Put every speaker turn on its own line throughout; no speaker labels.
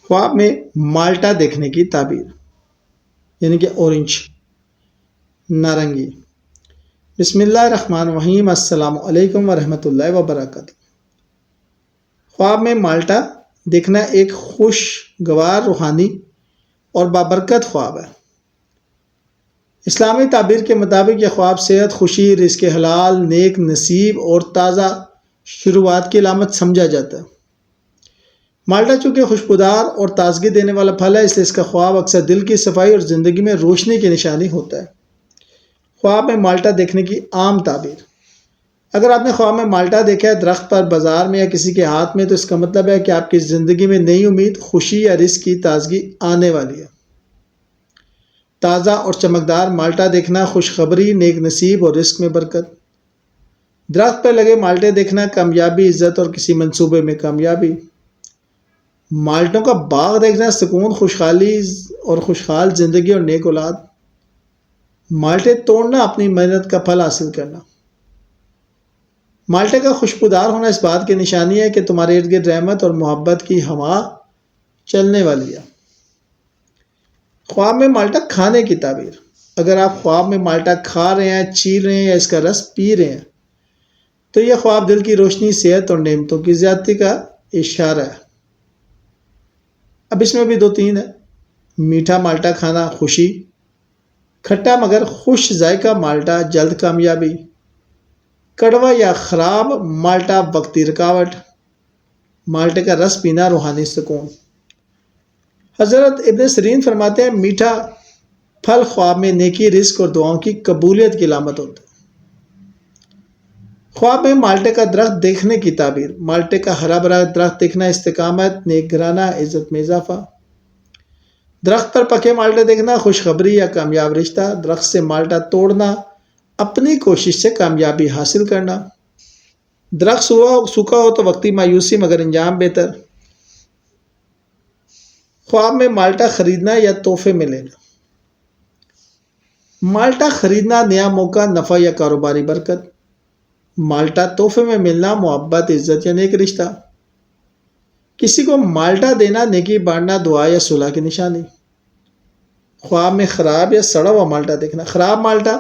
خواب میں مالٹا دیکھنے کی تعبیر، یعنی کہ اورنج، نارنگی۔ بسم اللہ الرحمن الرحیم۔ السلام علیکم ورحمۃ اللہ وبرکاتہ۔ خواب میں مالٹا دیکھنا ایک خوشگوار، روحانی اور بابرکت خواب ہے۔ اسلامی تعبیر کے مطابق یہ خواب صحت، خوشی، رزق حلال، نیک نصیب اور تازہ شروعات کی علامت سمجھا جاتا ہے۔ مالٹا چونکہ خوشبودار اور تازگی دینے والا پھل ہے، اس لیے اس کا خواب اکثر دل کی صفائی اور زندگی میں روشنی کی نشانی ہوتا ہے۔ خواب میں مالٹا دیکھنے کی عام تعبیر: اگر آپ نے خواب میں مالٹا دیکھا ہے درخت پر، بازار میں یا کسی کے ہاتھ میں، تو اس کا مطلب ہے کہ آپ کی زندگی میں نئی امید، خوشی یا رزق کی تازگی آنے والی ہے۔ تازہ اور چمکدار مالٹا دیکھنا خوشخبری، نیک نصیب اور رزق میں برکت۔ درخت پر لگے مالٹے دیکھنا کامیابی، عزت اور کسی منصوبے میں کامیابی۔ مالٹوں کا باغ دیکھنا سکون، خوشحالی اور خوشحال زندگی اور نیک اولاد۔ مالٹے توڑنا اپنی محنت کا پھل حاصل کرنا۔ مالٹے کا خوشبودار ہونا اس بات کی نشانی ہے کہ تمہارے ارد گرد رحمت اور محبت کی ہوا چلنے والی ہے۔ خواب میں مالٹا کھانے کی تعبیر: اگر آپ خواب میں مالٹا کھا رہے ہیں، چیر رہے ہیں یا اس کا رس پی رہے ہیں تو یہ خواب دل کی روشنی، صحت اور نعمتوں کی زیادتی کا اشارہ ہے۔ اب اس میں بھی 2-3 ہے۔ میٹھا مالٹا کھانا خوشی، کھٹا مگر خوش ذائقہ مالٹا جلد کامیابی، کڑوا یا خراب مالٹا وقتی رکاوٹ، مالٹے کا رس پینا روحانی سکون۔ حضرت ابن سیرین فرماتے ہیں میٹھا پھل خواب میں نیکی، رزق اور دعاؤں کی قبولیت کی علامت ہوتا ہے۔ خواب میں مالٹے کا درخت دیکھنے کی تعبیر: مالٹے کا ہرا بھرا درخت دیکھنا استقامت، نیک گھرانہ، عزت میں اضافہ۔ درخت پر پکے مالٹے دیکھنا خوشخبری یا کامیاب رشتہ۔ درخت سے مالٹا توڑنا اپنی کوشش سے کامیابی حاصل کرنا۔ درخت سوکھا ہو تو وقتی مایوسی مگر انجام بہتر۔ خواب میں مالٹا خریدنا یا تحفے میں لینا: مالٹا خریدنا نیا موقع، نفع یا کاروباری برکت۔ مالٹا تحفے میں ملنا محبت، عزت یا نیک رشتہ۔ کسی کو مالٹا دینا نیکی بانٹنا، دعا یا صلح کی نشانی۔ خواب میں خراب یا سڑا ہوا مالٹا دیکھنا: خراب مالٹا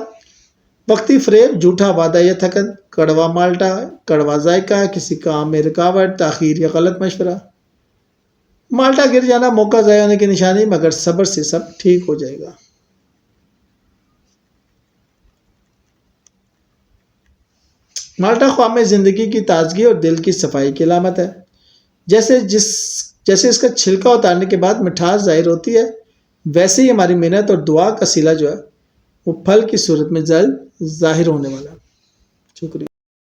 وقتی فریب، جھوٹا وعدہ یا تھکن۔ کڑوا مالٹا کڑوا ذائقہ، کسی کام میں رکاوٹ، تاخیر یا غلط مشورہ۔ مالٹا گر جانا موقع ضائع ہونے کی نشانی، مگر صبر سے سب ٹھیک ہو جائے گا۔ مالٹا خواب میں زندگی کی تازگی اور دل کی صفائی کی علامت ہے۔ جیسے اس کا چھلکا اتارنے کے بعد مٹھاس ظاہر ہوتی ہے، ویسے ہی ہماری محنت اور دعا کا صلہ جو ہے وہ پھل کی صورت میں جلد ظاہر ہونے والا ہے۔ شکریہ۔